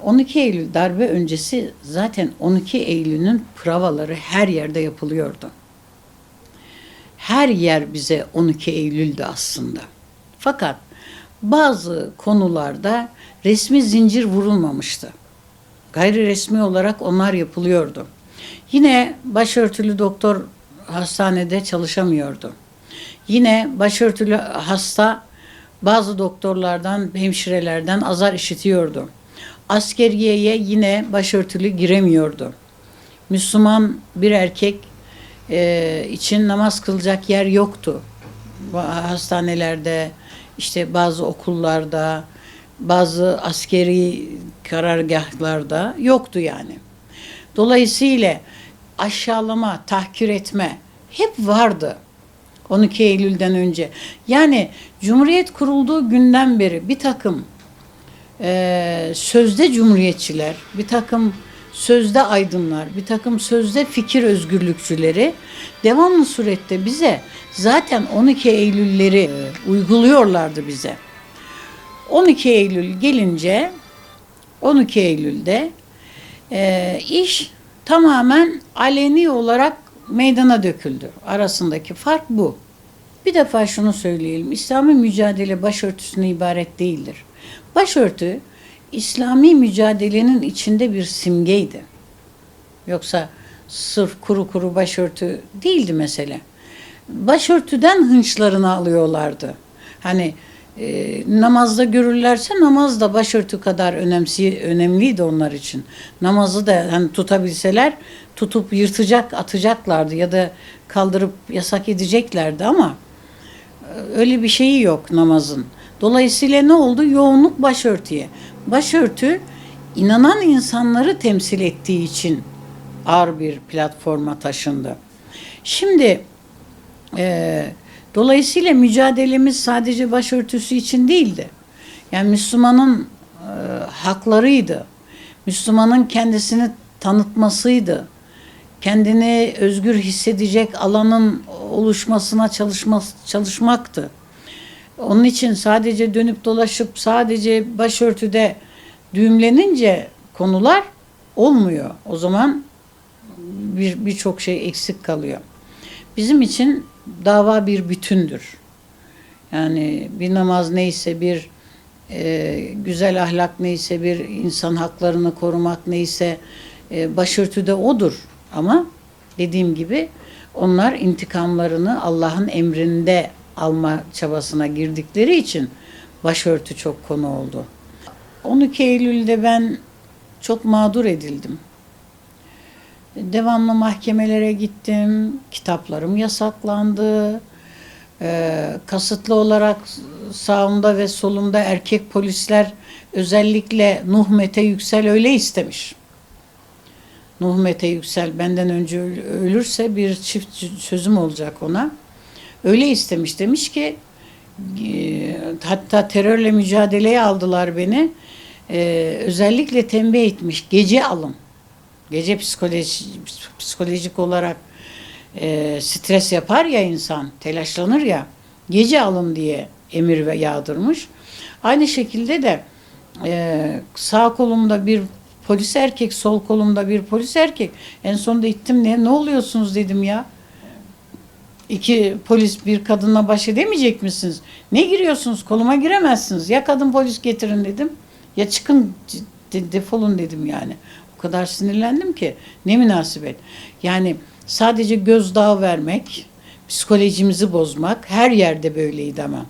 12 Eylül darbe öncesi zaten 12 Eylül'ün pravaları her yerde yapılıyordu. Her yer bize 12 Eylül'dü aslında. Fakat bazı konularda resmi zincir vurulmamıştı. Gayri resmi olarak onlar yapılıyordu. Yine başörtülü doktor hastanede çalışamıyordu. Yine başörtülü hasta bazı doktorlardan, hemşirelerden azar işitiyordu. Askeriyeye yine başörtülü giremiyordu. Müslüman bir erkek için namaz kılacak yer yoktu. Hastanelerde, işte bazı okullarda, bazı askeri karargahlarda yoktu yani. Dolayısıyla aşağılama, tahkir etme hep vardı 12 Eylül'den önce. Yani Cumhuriyet kurulduğu günden beri bir takım sözde cumhuriyetçiler, bir takım sözde aydınlar, bir takım sözde fikir özgürlükçüleri devamlı surette bize zaten 12 Eylül'leri uyguluyorlardı bize. 12 Eylül gelince 12 Eylül'de iş tamamen aleni olarak meydana döküldü. Arasındaki fark bu. Bir defa şunu söyleyelim. İslami mücadele başörtüsüne ibaret değildir. Başörtü İslami mücadelenin içinde bir simgeydi. Yoksa sırf kuru kuru başörtü değildi mesele. Başörtüden hınçlarını alıyorlardı. Hani namazda görürlerse namaz da başörtü kadar önemliydi onlar için. Namazı da hani tutabilseler tutup yırtacak, atacaklardı ya da kaldırıp yasak edeceklerdi ama öyle bir şeyi yok namazın. Dolayısıyla ne oldu? Yoğunluk başörtüye. Başörtü inanan insanları temsil ettiği için ağır bir platforma taşındı. Şimdi dolayısıyla mücadelemiz sadece başörtüsü için değildi. Yani Müslümanın haklarıydı. Müslümanın kendisini tanıtmasıydı. Kendini özgür hissedecek alanın oluşmasına çalışmaktı. Onun için sadece dönüp dolaşıp sadece başörtüde düğümlenince konular olmuyor. O zaman birçok şey eksik kalıyor. Bizim için dava bir bütündür. Yani bir namaz neyse, bir güzel ahlak neyse, bir insan haklarını korumak neyse, başörtü de odur. Ama dediğim gibi onlar intikamlarını Allah'ın emrinde alma çabasına girdikleri için başörtü çok konu oldu. 12 Eylül'de ben çok mağdur edildim. Devamlı mahkemelere gittim, kitaplarım yasaklandı. Kasıtlı olarak sağımda ve solumda erkek polisler özellikle Nuh Mete Yüksel öyle istemiş. Nuh Mete Yüksel benden önce ölürse bir çift sözüm olacak ona. Öyle istemiş, demiş ki hatta terörle mücadeleye aldılar beni. Özellikle tembih etmiş, gece alın. Gece psikolojik olarak stres yapar ya insan, telaşlanır ya, gece alın diye emir ve yağdırmış. Aynı şekilde de sağ kolumda bir polis erkek, sol kolumda bir polis erkek. En sonunda ittim, ne oluyorsunuz dedim ya. İki polis bir kadınla baş edemeyecek misiniz? Ne giriyorsunuz? Koluma giremezsiniz. Ya kadın polis getirin dedim. Ya çıkın defolun dedim yani. O kadar sinirlendim ki ne münasebet. Yani sadece gözdağı vermek, psikolojimizi bozmak her yerde böyleydi ama.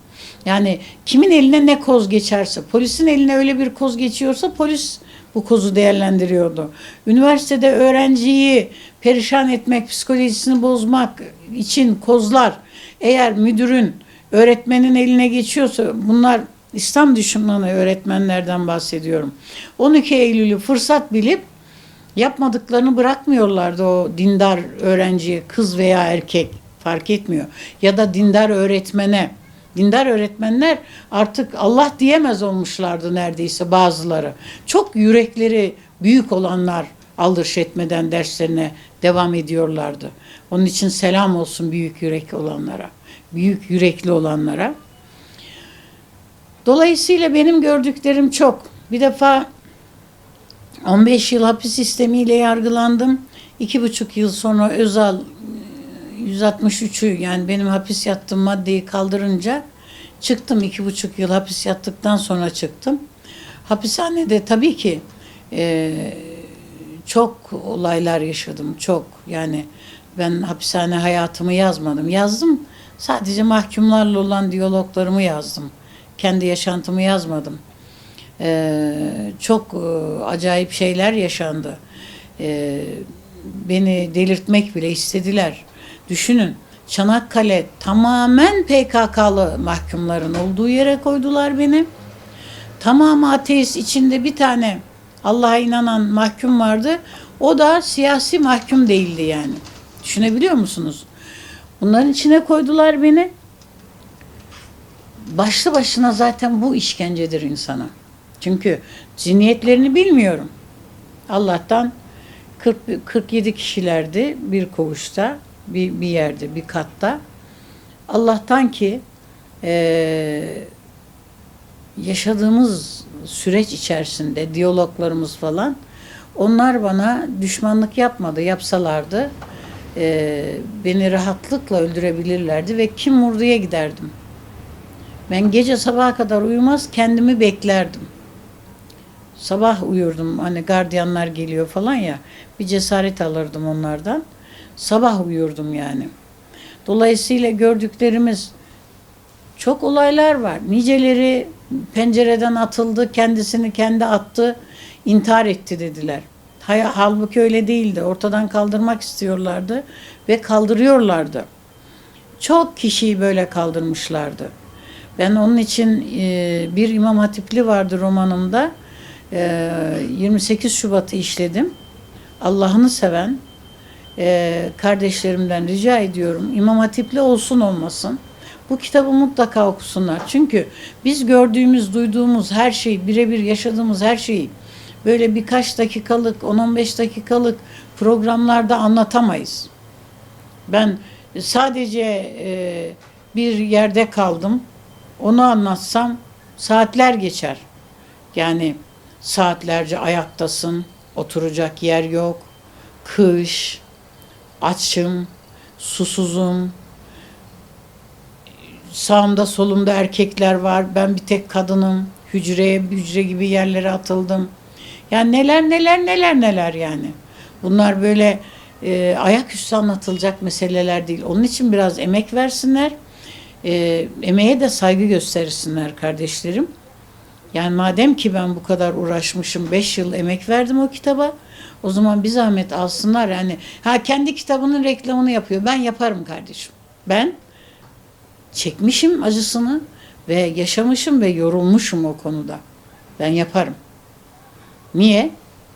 Yani kimin eline ne koz geçerse, polisin eline öyle bir koz geçiyorsa polis bu kozu değerlendiriyordu. Üniversitede öğrenciyi perişan etmek, psikolojisini bozmak için kozlar eğer müdürün, öğretmenin eline geçiyorsa, bunlar İslam düşmanı öğretmenlerden bahsediyorum. 12 Eylül'ü fırsat bilip yapmadıklarını bırakmıyorlardı o dindar öğrenciye, kız veya erkek fark etmiyor. Ya da dindar öğretmene. Dindar öğretmenler artık Allah diyemez olmuşlardı neredeyse bazıları. Çok yürekleri büyük olanlar aldırış etmeden derslerine devam ediyorlardı. Onun için selam olsun büyük yürekli olanlara, büyük yürekli olanlara. Dolayısıyla benim gördüklerim çok. Bir defa 15 yıl hapis sistemiyle yargılandım. 2,5 yıl sonra Özal 163'ü, yani benim hapis yattığım maddeyi kaldırınca çıktım. 2,5 yıl hapis yattıktan sonra çıktım. Hapishanede tabii ki çok olaylar yaşadım. Çok, yani ben hapishane hayatımı yazmadım. Yazdım. Sadece mahkumlarla olan diyaloglarımı yazdım. Kendi yaşantımı yazmadım. Çok acayip şeyler yaşandı. Beni delirtmek bile istediler. Düşünün, Çanakkale tamamen PKK'lı mahkumların olduğu yere koydular beni. Tamamı ateist, içinde bir tane Allah'a inanan mahkum vardı. O da siyasi mahkum değildi yani. Düşünebiliyor musunuz? Bunların içine koydular beni. Başlı başına zaten bu işkencedir insana. Çünkü zihniyetlerini bilmiyorum. Allah'tan 47 kişilerdi bir koğuşta, bir yerde, bir katta. Allah'tan ki yaşadığımız süreç içerisinde diyaloglarımız falan, onlar bana düşmanlık yapmadı. Yapsalardı beni rahatlıkla öldürebilirlerdi ve kim vurduya giderdim. Ben gece sabaha kadar uyumaz, kendimi beklerdim. Sabah uyurdum, hani gardiyanlar geliyor falan ya, bir cesaret alırdım onlardan. Sabah uyurdum yani. Dolayısıyla gördüklerimiz çok olaylar var. Niceleri pencereden atıldı, kendisini kendi attı, intihar etti dediler. Halbuki öyle değildi. Ortadan kaldırmak istiyorlardı ve kaldırıyorlardı. Çok kişiyi böyle kaldırmışlardı. Ben onun için bir İmam Hatipli vardı romanımda. 28 Şubat'ı işledim. Allah'ını seven kardeşlerimden rica ediyorum, İmam Hatipli olsun olmasın, bu kitabı mutlaka okusunlar. Çünkü biz gördüğümüz, duyduğumuz her şeyi, birebir yaşadığımız her şeyi böyle birkaç dakikalık, 10-15 dakikalık programlarda anlatamayız. Ben sadece bir yerde kaldım. Onu anlatsam saatler geçer. Yani saatlerce ayaktasın, oturacak yer yok, kış, açım, susuzum, sağımda solumda erkekler var, ben bir tek kadınım, hücre gibi yerlere atıldım. Yani neler yani. Bunlar böyle ayaküstü anlatılacak meseleler değil. Onun için biraz emek versinler, emeğe de saygı göstersinler kardeşlerim. Yani madem ki ben bu kadar uğraşmışım, 5 yıl emek verdim o kitaba, o zaman bir zahmet alsınlar. Yani kendi kitabının reklamını yapıyor. Ben yaparım kardeşim. Ben çekmişim acısını ve yaşamışım ve yorulmuşum o konuda. Ben yaparım. Niye?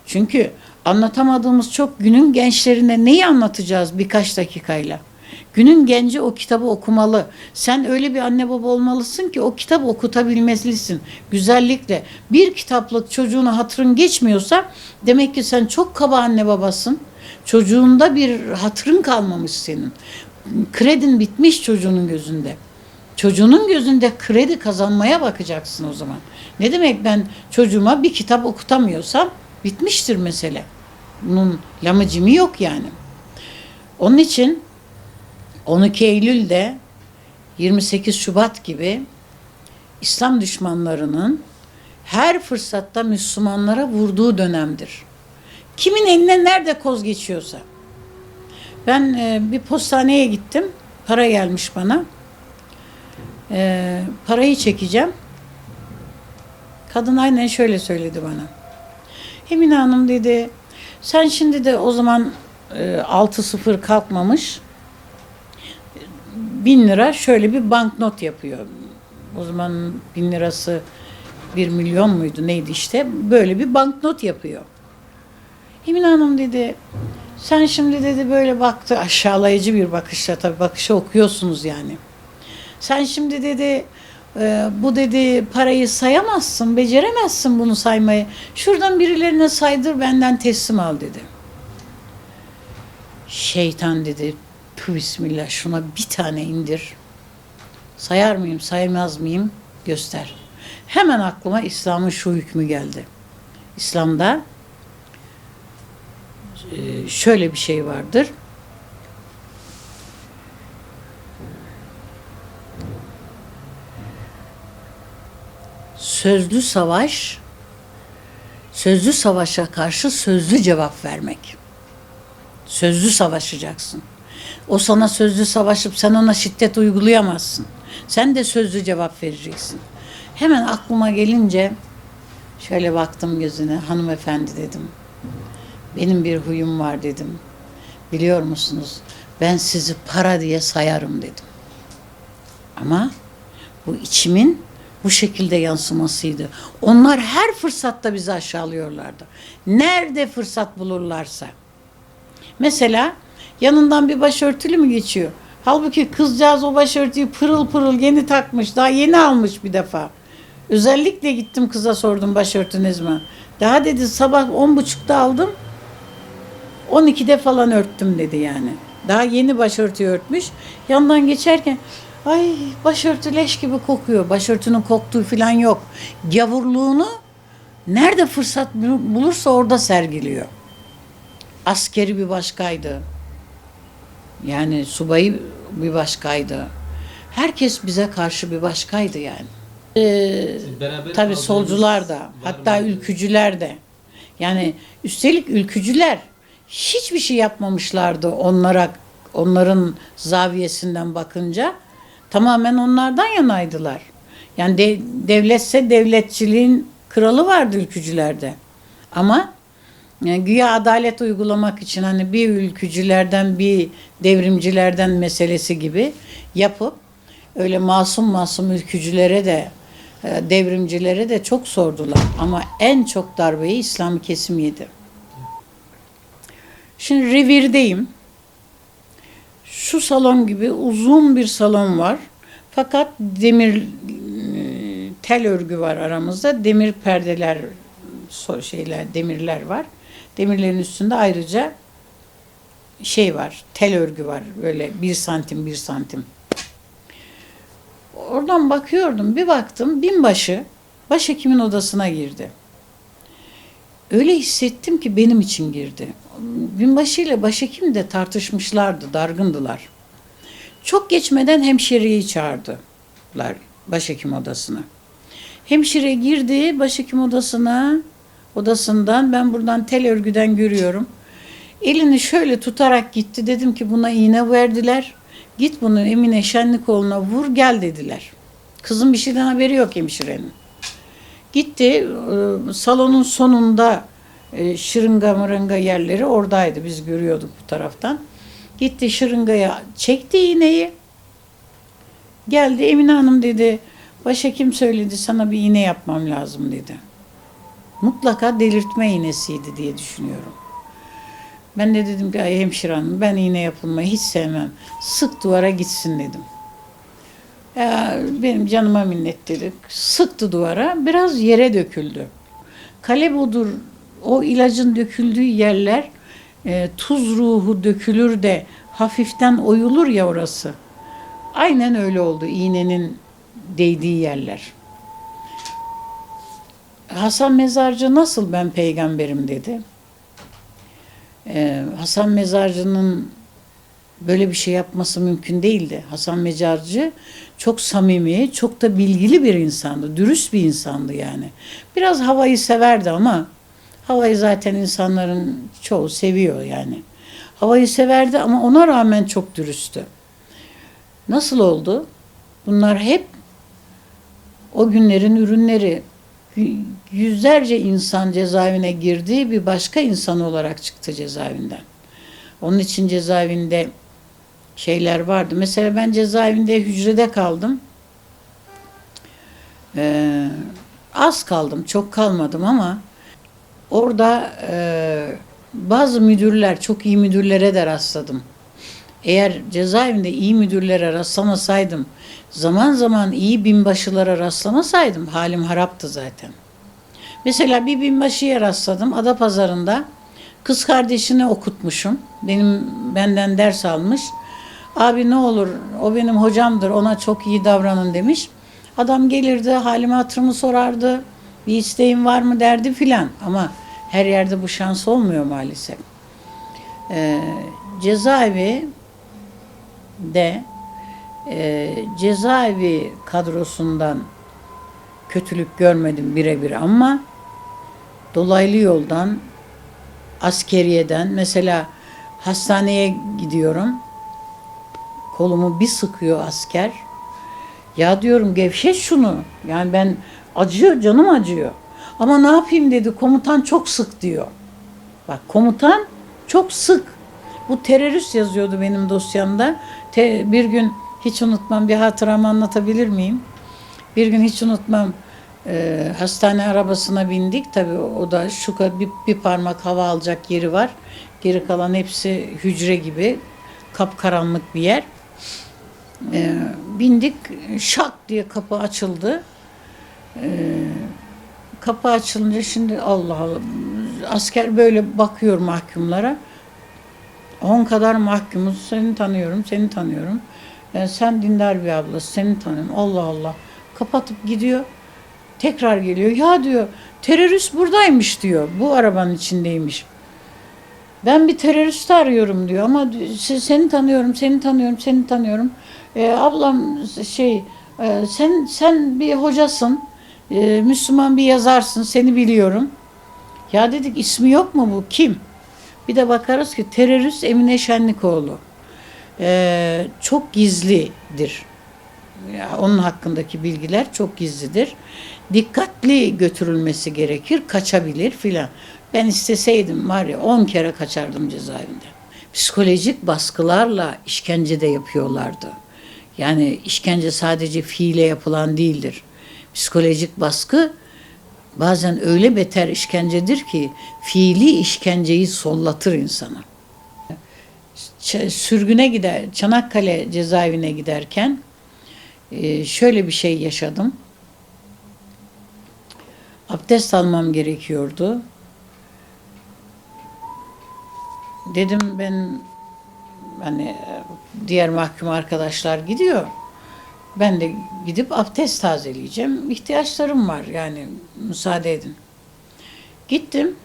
Çünkü anlatamadığımız çok, günün gençlerine neyi anlatacağız birkaç dakikayla? Günün genci o kitabı okumalı. Sen öyle bir anne baba olmalısın ki o kitabı okutabilmelisin. Güzellikle. Bir kitaplık çocuğuna hatırın geçmiyorsa demek ki sen çok kaba anne babasın. Çocuğunda bir hatırın kalmamış senin. Kredin bitmiş çocuğunun gözünde. Çocuğunun gözünde kredi kazanmaya bakacaksın o zaman. Ne demek ben çocuğuma bir kitap okutamıyorsam bitmiştir mesele. Bunun lamıcımı yok yani. Onun için 12 Eylül'de 28 Şubat gibi İslam düşmanlarının her fırsatta Müslümanlara vurduğu dönemdir. Kimin eline nerede koz geçiyorsa. Ben bir postaneye gittim. Para gelmiş bana. Parayı çekeceğim. Kadın aynen şöyle söyledi bana. Emine Hanım dedi, sen şimdi de, o zaman 6-0 kalkmamış, 1000 lira şöyle bir banknot yapıyor. O zaman 1000 lirası 1 milyon muydu neydi işte, böyle bir banknot yapıyor. Emine Hanım dedi, sen şimdi dedi, böyle baktı aşağılayıcı bir bakışla, tabii bakışı okuyorsunuz yani. Sen şimdi dedi bu dedi parayı sayamazsın, beceremezsin bunu saymayı. Şuradan birilerine saydır, benden teslim al dedi. Şeytan dedi, tüh bismillah, şuna bir tane indir. Sayar mıyım, saymaz mıyım? Göster. Hemen aklıma İslam'ın şu hükmü geldi. İslam'da şöyle bir şey vardır. Sözlü savaş, sözlü savaşa karşı sözlü cevap vermek. Sözlü savaşacaksın. O sana sözlü savaşıp sen ona şiddet uygulayamazsın. Sen de sözlü cevap vereceksin. Hemen aklıma gelince şöyle baktım gözüne, hanımefendi dedim. Benim bir huyum var dedim. Biliyor musunuz? Ben sizi para diye sayarım dedim. Ama bu içimin bu şekilde yansımasıydı. Onlar her fırsatta bizi aşağılıyorlardı. Nerede fırsat bulurlarsa. Mesela yanından bir başörtülü mü geçiyor? Halbuki kızcağız o başörtüyü pırıl pırıl yeni takmış. Daha yeni almış bir defa. Özellikle gittim kıza sordum başörtünüz mü? Daha dedi sabah 10.30'da aldım. 12'de falan örttüm dedi yani. Daha yeni başörtüyü örtmüş. Yandan geçerken ay başörtü leş gibi kokuyor. Başörtünün koktuğu falan yok. Gavurluğunu nerede fırsat bulursa orada sergiliyor. Askeri bir başkaydı. Yani subayı bir başkaydı. Herkes bize karşı bir başkaydı yani. Tabii solcular da, hatta ülkücüler de. Yani üstelik ülkücüler hiçbir şey yapmamışlardı onların zaviyesinden bakınca. Tamamen onlardan yanaydılar. Yani devletse devletçiliğin kralı vardı ülkücülerde. Ama yani güya adalet uygulamak için hani bir ülkücülerden bir devrimcilerden meselesi gibi yapıp öyle masum ülkücülere de devrimcilere de çok sordular. Ama en çok darbeyi İslami kesim yedi. Şimdi revirdeyim. Şu salon gibi uzun bir salon var. Fakat tel örgü var aramızda. Demir perdeler demirler var. Demirlerin üstünde ayrıca var. Tel örgü var. Böyle 1 santim 1 santim. Oradan bakıyordum. Bir baktım binbaşı başhekimin odasına girdi. Öyle hissettim ki benim için girdi. Binbaşı ile başhekim de tartışmışlardı, dargındılar. Çok geçmeden hemşireyi çağırdılar başhekim odasına. Hemşire girdi başhekim odasından ben buradan tel örgüden görüyorum. Elini şöyle tutarak gitti. Dedim ki buna iğne verdiler. Git bunu Emine Şenlikoğlu'na vur gel dediler. Kızın bir şeyden haberi yok hemşirenin. Gitti salonun sonunda şırınga mırınga yerleri oradaydı. Biz görüyorduk bu taraftan. Gitti şırıngaya çekti iğneyi. Geldi Emine Hanım dedi. Başhekim söyledi sana bir iğne yapmam lazım dedi. Mutlaka delirtme iğnesiydi diye düşünüyorum. Ben de dedim ki ay hemşire hanım ben iğne yapılmayı hiç sevmem. Sık duvara gitsin dedim. Ya, benim canıma minnet dedik. Sıktı duvara biraz yere döküldü. Kalebodur o ilacın döküldüğü yerler tuz ruhu dökülür de hafiften oyulur ya orası. Aynen öyle oldu iğnenin değdiği yerler. Hasan Mezarcı nasıl ben peygamberim dedi. Hasan Mezarcı'nın böyle bir şey yapması mümkün değildi. Hasan Mezarcı çok samimi, çok da bilgili bir insandı. Dürüst bir insandı yani. Biraz havayı severdi ama havayı zaten insanların çoğu seviyor yani. Havayı severdi ama ona rağmen çok dürüsttü. Nasıl oldu? Bunlar hep o günlerin ürünleri. Yüzlerce insan cezaevine girdi, bir başka insan olarak çıktı cezaevinden. Onun için cezaevinde şeyler vardı. Mesela ben cezaevinde hücrede kaldım. Az kaldım, çok kalmadım ama orada bazı müdürler, çok iyi müdürlere de rastladım. Eğer cezaevinde iyi müdürlere rastlamasaydım, zaman zaman iyi binbaşılara rastlamasaydım halim haraptı zaten. Mesela bir binbaşıya rastladım Adapazarı'nda. Kız kardeşini okutmuşum. Benden ders almış. Abi ne olur o benim hocamdır ona çok iyi davranın demiş. Adam gelirdi halimi hatırımı sorardı. Bir isteğin var mı derdi filan. Ama her yerde bu şans olmuyor maalesef. E, cezaevi de cezaevi kadrosundan kötülük görmedim birebir ama dolaylı yoldan, askeriyeden, mesela hastaneye gidiyorum, kolumu bir sıkıyor asker. Ya diyorum gevşet şunu. Yani ben acıyor, canım acıyor. Ama ne yapayım dedi, komutan çok sık diyor. Bak, komutan çok sık. Bu terörist yazıyordu benim dosyamda. Bir gün hiç unutmam, bir hatıramı anlatabilir miyim? Bir gün hiç unutmam, hastane arabasına bindik. Tabii o da şu kadar bir parmak hava alacak yeri var. Geri kalan hepsi hücre gibi kapkaranlık bir yer. Bindik, şak diye kapı açıldı. Kapı açılınca şimdi Allah Allah, asker böyle bakıyor mahkumlara. 10 kadar mahkumuz, seni tanıyorum, seni tanıyorum. Sen dindar bir ablası, seni tanıyorum. Allah Allah. Kapatıp gidiyor. Tekrar geliyor. Ya diyor, terörist buradaymış diyor. Bu arabanın içindeymiş. Ben bir terörist arıyorum diyor ama seni tanıyorum, seni tanıyorum, seni tanıyorum. Ablam sen bir hocasın, Müslüman bir yazarsın, seni biliyorum. Ya dedik, ismi yok mu bu? Kim? Bir de bakarız ki terörist Emine Şenlikoğlu. Çok gizlidir. Ya, onun hakkındaki bilgiler çok gizlidir. Dikkatli götürülmesi gerekir, kaçabilir filan. Ben isteseydim var ya 10 kere kaçardım cezaevinden. Psikolojik baskılarla işkence de yapıyorlardı. Yani işkence sadece fiile yapılan değildir. Psikolojik baskı bazen öyle beter işkencedir ki fiili işkenceyi sollatır insana. Sürgüne gider, Çanakkale cezaevine giderken şöyle bir şey yaşadım. Abdest almam gerekiyordu. Dedim ben, hani diğer mahkum arkadaşlar gidiyor. Ben de gidip abdest tazeleyeceğim. İhtiyaçlarım var, yani müsaade edin. Gittim.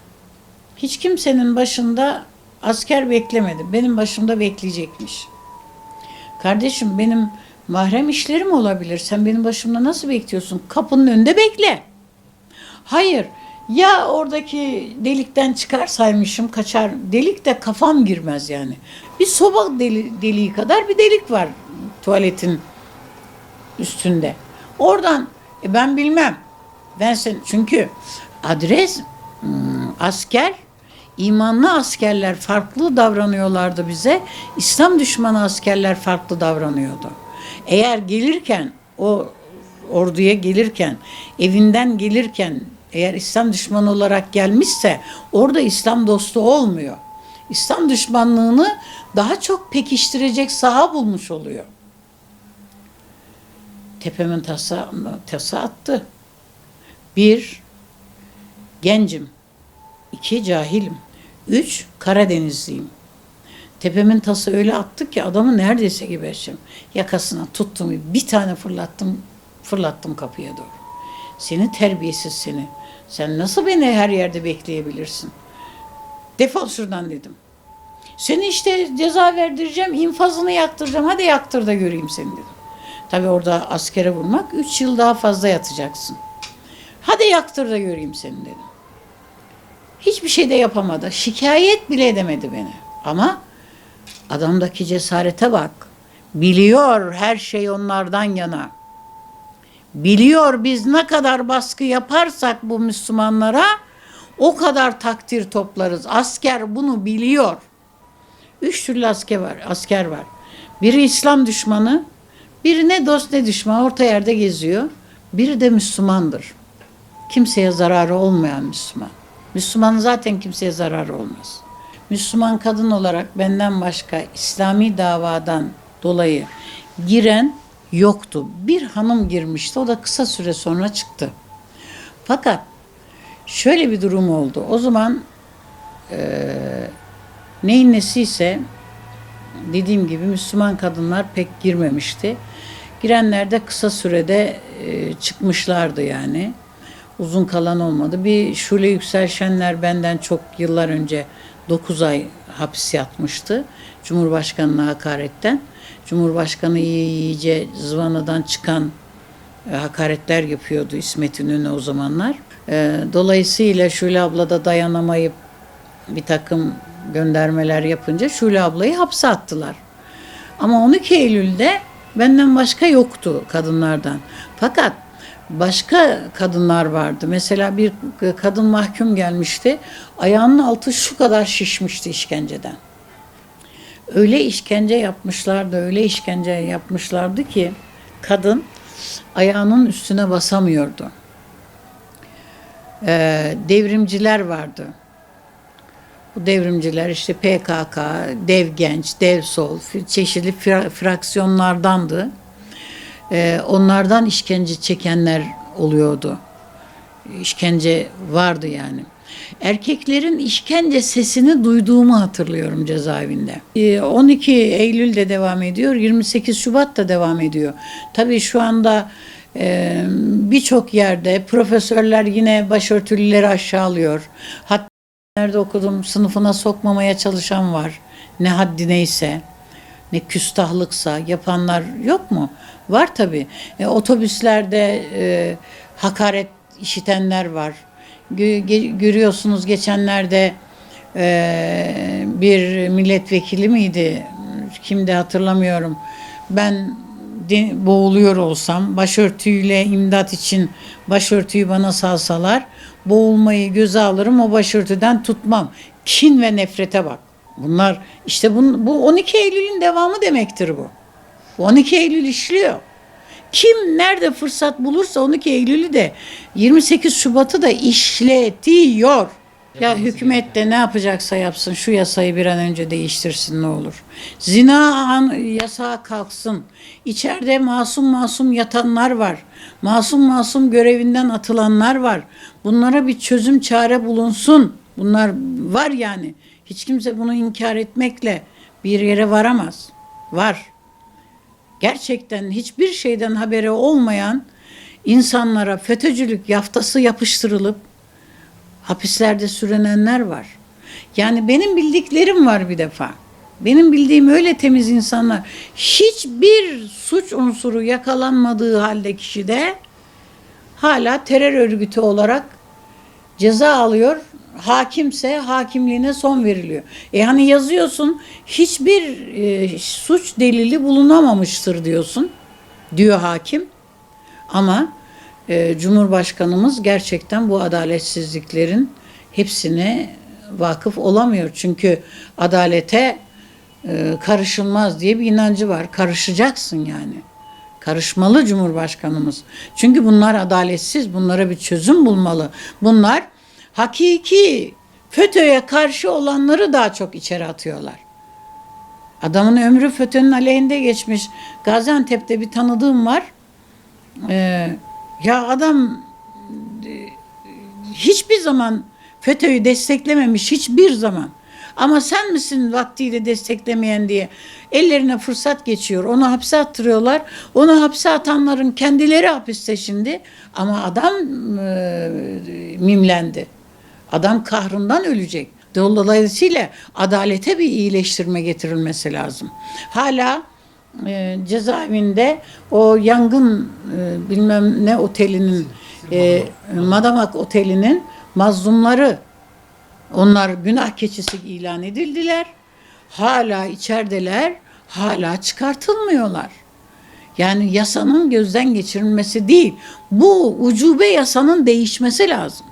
Hiç kimsenin başında asker beklemedi. Benim başımda bekleyecekmiş. Kardeşim, benim mahrem işlerim olabilir. Sen benim başımda nasıl bekliyorsun? Kapının önünde bekle. Hayır. Ya oradaki delikten çıkarsaymışım, kaçar. Delikte kafam girmez yani. Bir soba deliği kadar bir delik var tuvaletin üstünde. Oradan ben bilmem. Çünkü adres asker, imanlı askerler farklı davranıyorlardı bize. İslam düşmanı askerler farklı davranıyordu. Eğer gelirken, o orduya gelirken, evinden gelirken eğer İslam düşmanı olarak gelmişse orada İslam dostu olmuyor. İslam düşmanlığını daha çok pekiştirecek saha bulmuş oluyor. Tepemin tasa attı. 1, gencim. 2, cahilim. 3, Karadenizliyim. Tepemin tası öyle attı ki adamı neredeyse geberçim. Yakasına tuttum, bir tane fırlattım kapıya doğru. Seni terbiyesiz seni. Sen nasıl beni her yerde bekleyebilirsin? Defol şuradan dedim. Seni işte ceza verdireceğim, infazını yaktıracağım. Hadi yaktır da göreyim seni dedim. Tabii orada askere vurmak 3 yıl daha fazla yatacaksın. Hadi yaktır da göreyim seni dedim. Hiçbir şey de yapamadı. Şikayet bile edemedi beni. Ama adamdaki cesarete bak. Biliyor her şey onlardan yana. Biliyor biz ne kadar baskı yaparsak bu Müslümanlara o kadar takdir toplarız. Asker bunu biliyor. 3 türlü asker var. Biri İslam düşmanı, biri ne dost ne düşman, orta yerde geziyor. Biri de Müslümandır. Kimseye zararı olmayan Müslüman. Müslümanın zaten kimseye zararı olmaz. Müslüman kadın olarak benden başka İslami davadan dolayı giren yoktu. Bir hanım girmişti, o da kısa süre sonra çıktı. Fakat şöyle bir durum oldu. O zaman neyin nesiyse, dediğim gibi Müslüman kadınlar pek girmemişti. Girenler de kısa sürede çıkmışlardı yani. Uzun kalan olmadı. Bir Şule Yüksel Şenler benden çok yıllar önce 9 ay hapis yatmıştı. Cumhurbaşkanına hakaretten. Cumhurbaşkanı iyice zıvanadan çıkan hakaretler yapıyordu İsmet İnönü o zamanlar. Dolayısıyla Şule abla da dayanamayıp bir takım göndermeler yapınca Şule ablayı hapse attılar. Ama 12 Eylül'de benden başka yoktu kadınlardan. Fakat başka kadınlar vardı. Mesela bir kadın mahkum gelmişti. Ayağının altı şu kadar şişmişti işkenceden. Öyle işkence yapmışlardı, öyle işkence yapmışlardı ki kadın ayağının üstüne basamıyordu. Devrimciler vardı. Bu devrimciler işte PKK, Dev Genç, Dev Sol, çeşitli fraksiyonlardandı. Onlardan işkence çekenler oluyordu. İşkence vardı yani. Erkeklerin işkence sesini duyduğumu hatırlıyorum cezaevinde. 12 Eylül'de devam ediyor, 28 Şubat'ta devam ediyor. Tabii şu anda birçok yerde profesörler yine başörtülüleri aşağılıyor. Hatta nerede okudum, sınıfına sokmamaya çalışan var. Ne haddi neyse, ne küstahlıksa yapanlar yok mu? Var tabii. Otobüslerde hakaret işitenler var. Görüyorsunuz geçenlerde bir milletvekili miydi? Kimdi hatırlamıyorum. Ben boğuluyor olsam, başörtüyle imdat için başörtüyü bana salsalar, boğulmayı göze alırım, o başörtüden tutmam. Kin ve nefrete bak. Bunlar işte bu 12 Eylül'ün devamı demektir bu. Bu 12 Eylül işliyor. Kim nerede fırsat bulursa 12 Eylül'ü de 28 Şubat'ı da işletiyor. Ya hükümet de ne yapacaksa yapsın, şu yasayı bir an önce değiştirsin ne olur. Zina yasağı kalksın. İçeride masum masum yatanlar var. Masum masum görevinden atılanlar var. Bunlara bir çözüm çare bulunsun. Bunlar var yani. Hiç kimse bunu inkar etmekle bir yere varamaz. Var. Gerçekten hiçbir şeyden haberi olmayan insanlara FETÖ'cülük yaftası yapıştırılıp hapislerde sürünenler var. Yani benim bildiklerim var bir defa. Benim bildiğim öyle temiz insanlar. Hiçbir suç unsuru yakalanmadığı halde kişide hala terör örgütü olarak ceza alıyor. Hakimse hakimliğine son veriliyor. Hani yazıyorsun hiçbir suç delili bulunamamıştır diyorsun. Diyor hakim. Ama Cumhurbaşkanımız gerçekten bu adaletsizliklerin hepsine vakıf olamıyor. Çünkü adalete karışılmaz diye bir inancı var. Karışacaksın yani. Karışmalı Cumhurbaşkanımız. Çünkü bunlar adaletsiz. Bunlara bir çözüm bulmalı. Bunlar hakiki FETÖ'ye karşı olanları daha çok içeri atıyorlar. Adamın ömrü FETÖ'nün aleyhinde geçmiş. Gaziantep'te bir tanıdığım var. Ya adam hiçbir zaman FETÖ'yü desteklememiş, hiçbir zaman. Ama sen misin vaktiyle desteklemeyen diye ellerine fırsat geçiyor. Onu hapse attırıyorlar. Onu hapse atanların kendileri hapiste şimdi. Ama adam mimlendi. Adam kahrından ölecek. Dolayısıyla adalete bir iyileştirme getirilmesi lazım. Hala cezaevinde o yangın bilmem ne otelinin Madamak Oteli'nin mazlumları, onlar günah keçisi ilan edildiler. Hala içerideler, hala çıkartılmıyorlar. Yani yasanın gözden geçirilmesi değil, bu ucube yasanın değişmesi lazım.